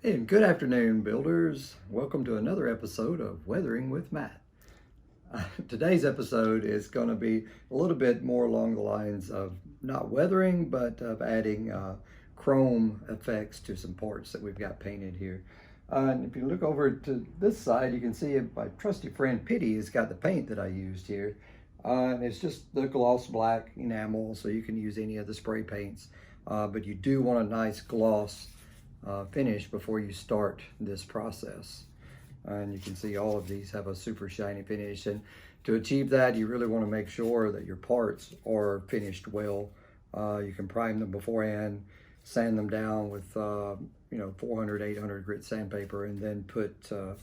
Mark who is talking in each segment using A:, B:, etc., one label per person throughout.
A: And good afternoon, builders. Welcome to another episode of Weathering with Matt. Today's episode is going to be a little bit more along the lines of not weathering, but of adding chrome effects to some parts that we've got painted here. And if you look over to this side, you can see my trusty friend Pitty has got the paint that I used here. And it's just the gloss black enamel, so you can use any of the spray paints. But you do want a nice gloss finish before you start this process. And you can see all of these have a super shiny finish, and to achieve that you really want to make sure that your parts are finished well. You can prime them beforehand, sand them down with 400 800 grit sandpaper, and then put the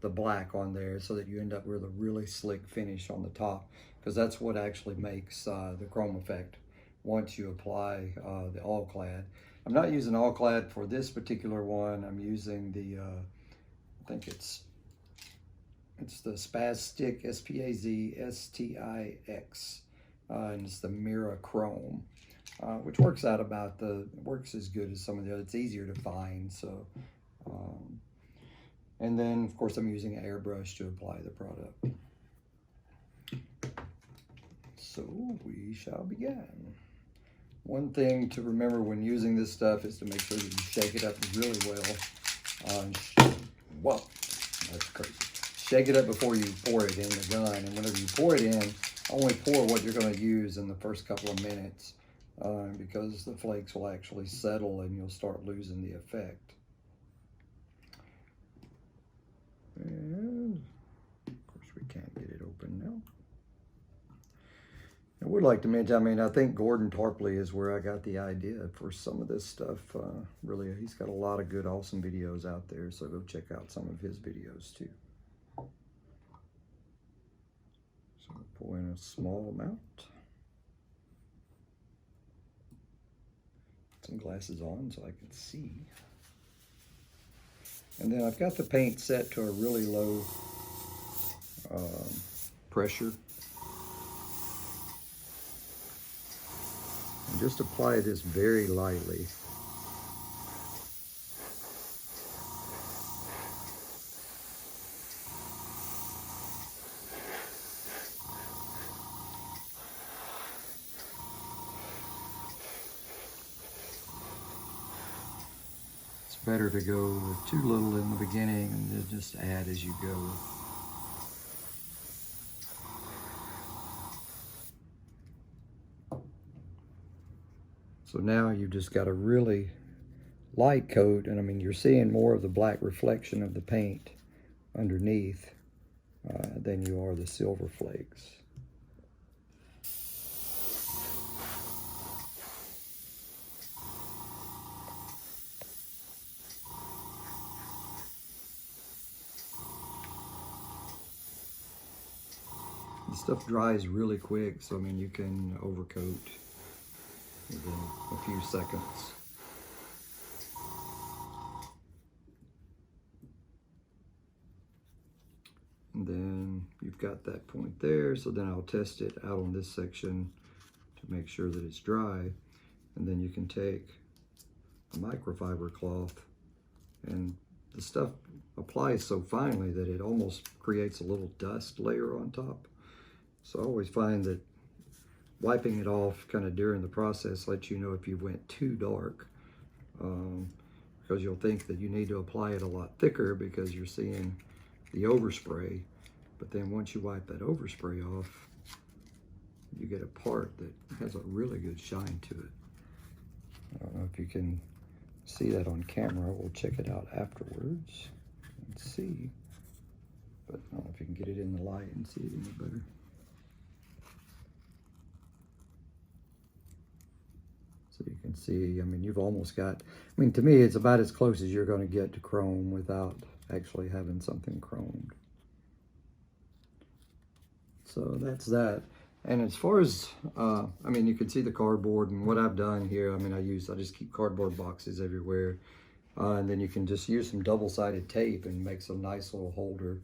A: black on there so that you end up with a really slick finish on the top, because that's what actually makes the chrome effect once you apply the Al-Clad. I'm not using Al-Clad for this particular one. I'm using the, I think it's the Spaztic, S-P-A-Z-S-T-I-X, and it's the Mira Chrome, which works out about works as good as some of the other. It's easier to find, so. And then, of course, I'm using an airbrush to apply the product. So we shall begin. One thing to remember when using this stuff is to make sure that you shake it up really well. Whoa, that's crazy. Shake it up before you pour it in the gun, and whenever you pour it in, only pour what you're going to use in the first couple of minutes, because the flakes will actually settle and you'll start losing the effect. And of course we can't get it open now. I would like to mention, I think Gordon Tarpley is where I got the idea for some of this stuff. Really, he's got a lot of good, awesome videos out there, so go check out some of his videos too. So I'll pour in a small amount. Put some glasses on so I can see. And then I've got the paint set to a really low pressure. And just apply this very lightly. It's better to go with too little in the beginning and then just add as you go. So now you've just got a really light coat, and you're seeing more of the black reflection of the paint underneath than you are the silver flakes. This stuff dries really quick, so you can overcoat within a few seconds. And then you've got that point there, so then I'll test it out on this section to make sure that it's dry. And then you can take a microfiber cloth, and the stuff applies so finely that it almost creates a little dust layer on top. So I always find that wiping it off kind of during the process lets you know if you went too dark, because you'll think that you need to apply it a lot thicker because you're seeing the overspray. But then once you wipe that overspray off, you get a part that has a really good shine to it. I don't know if you can see that on camera. We'll check it out afterwards and see. But I don't know if you can get it in the light and see it any better. So you can see, you've almost got, to me, it's about as close as you're going to get to chrome without actually having something chromed. So that's that. And as far as, you can see the cardboard, and what I've done here, I just keep cardboard boxes everywhere. And then you can just use some double-sided tape and make some nice little holder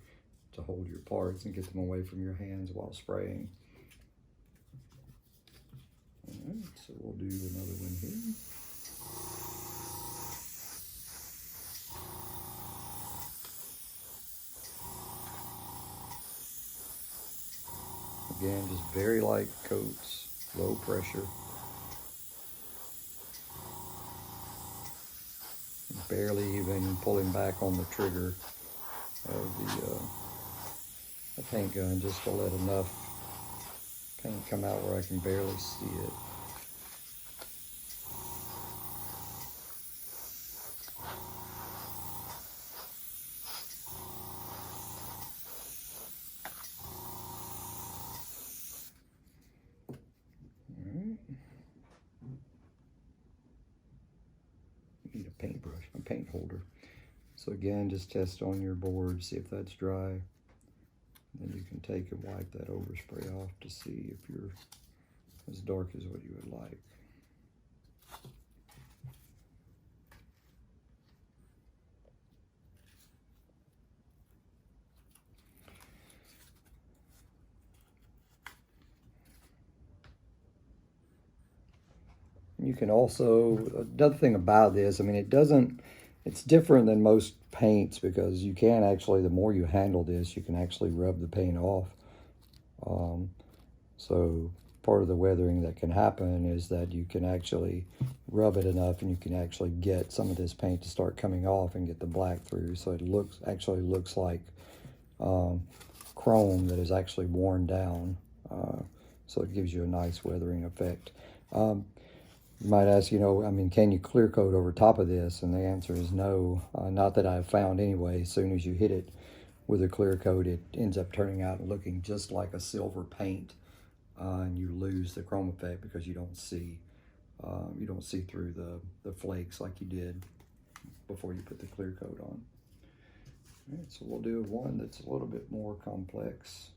A: to hold your parts and get them away from your hands while spraying. All right, so we'll do another one here. Again, just very light coats, low pressure. Barely even pulling back on the trigger of the paint gun, just to let enough paint come out where I can barely see it. Need a paintbrush, a paint holder. So again, just test on your board, see if that's dry. Then you can take and wipe that overspray off to see if you're as dark as what you would like. You can also, another thing about this, I mean, it's different than most paints because you can actually, the more you handle this, you can actually rub the paint off. So part of the weathering that can happen is that you can actually rub it enough and you can actually get some of this paint to start coming off and get the black through. So it actually looks like chrome that is actually worn down. So it gives you a nice weathering effect. You might ask, I mean, can you clear coat over top of this? And the answer is no, not that I've found anyway. As soon as you hit it with a clear coat, it ends up turning out looking just like a silver paint, and you lose the chrome effect because you don't see through the flakes like you did before you put the clear coat on. All right, so we'll do one that's a little bit more complex.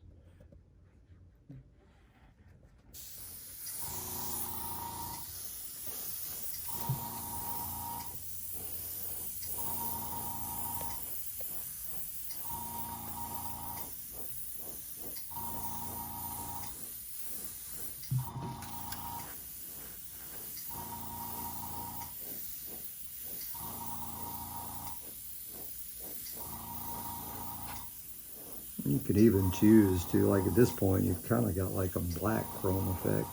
A: You could even choose to, like at this point, you've kind of got like a black chrome effect.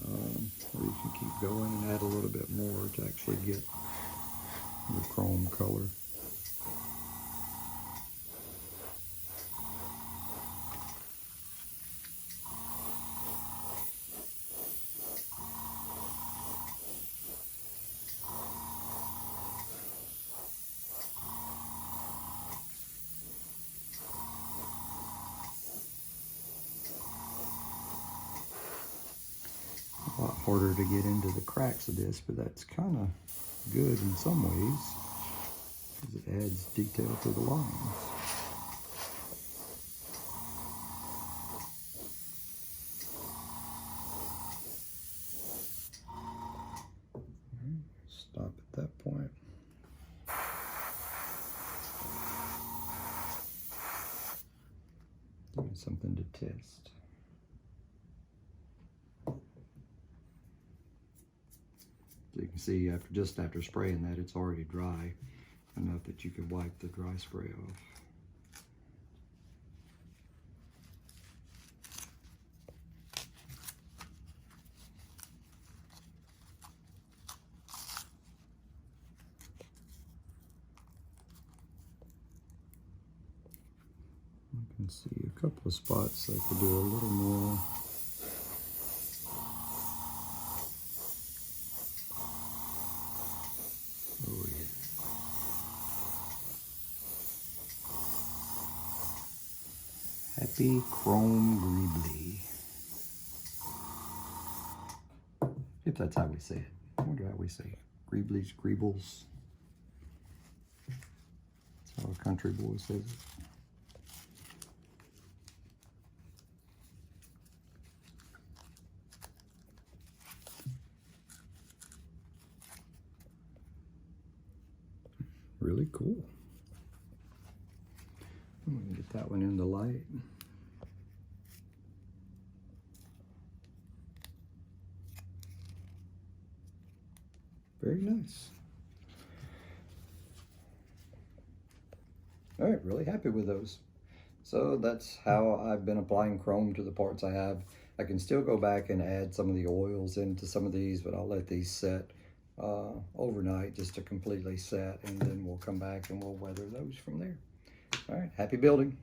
A: Or you can keep going and add a little bit more to actually get the chrome color. A lot harder to get into the cracks of this, but that's kind of good in some ways because it adds detail to the lines. Stop at that point. Give me something to test. So you can see just after spraying that, it's already dry enough that you can wipe the dry spray off. You can see a couple of spots I could do a little more. Oh yeah. Happy Chrome Greebly. If that's how we say it. I wonder how we say it. Greeblies, Greebles. That's how a country boy says it. Really cool. We can get that one in the light. Very nice. All right, really happy with those. So that's how I've been applying chrome to the parts I have. I can still go back and add some of the oils into some of these, but I'll let these set overnight just to completely set, and then we'll come back and we'll weather those from there. All right, happy building.